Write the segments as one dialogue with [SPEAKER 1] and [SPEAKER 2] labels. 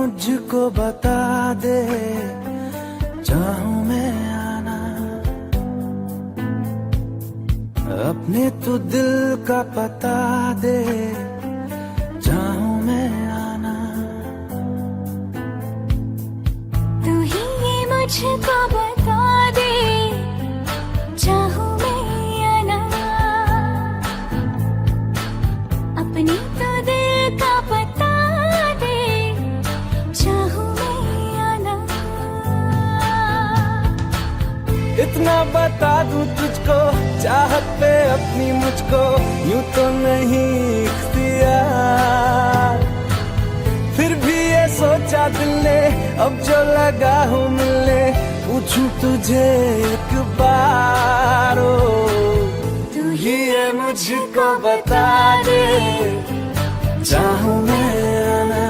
[SPEAKER 1] मुझको बता दे, चाहूं मैं आना, अपने तो दिल का पता दे, चाहूं मैं आना।
[SPEAKER 2] तू ही ये मुझको बता दे, चाहूं मैं आना, अपने तो दिल का पता दे, चाहूं मैं आना।
[SPEAKER 1] इतना बता दूं तुझको, चाहत पे अपनी मुझको यूं तो नहीं इख्तियार, फिर भी ये सोचा दिल ने अब जो लगा हूं मिलने, पूछूं तुझे एक बार, ओ तू ही ये मुझको बता दे, चाहूं मैं आना,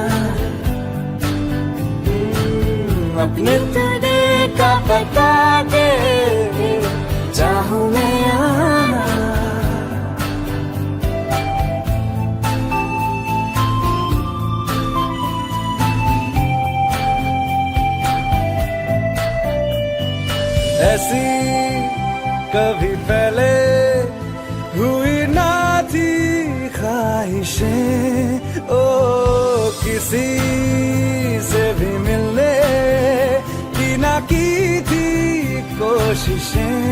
[SPEAKER 1] अपने तो दिल का पता दे, चाहूं मैं आना। ऐसी कभी पहले हुई ना थी ख्वाहिशें, ओ किसी से भी मिलने की ना की थी कोशिशें,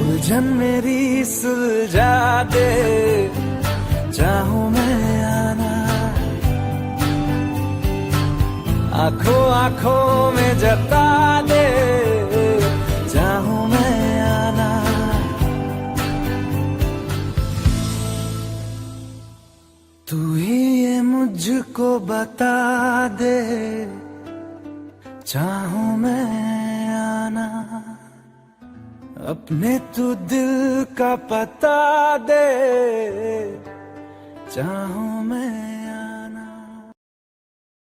[SPEAKER 1] उलझन मेरी सुलझा दे, चाहूं मैं आना, आंखों आंखों में जता दे, चाहूं मैं आना। तू ही ये मुझको बता दे, चाहूं मैं आना, अपने तू दिल का पता दे, चाहूं मैं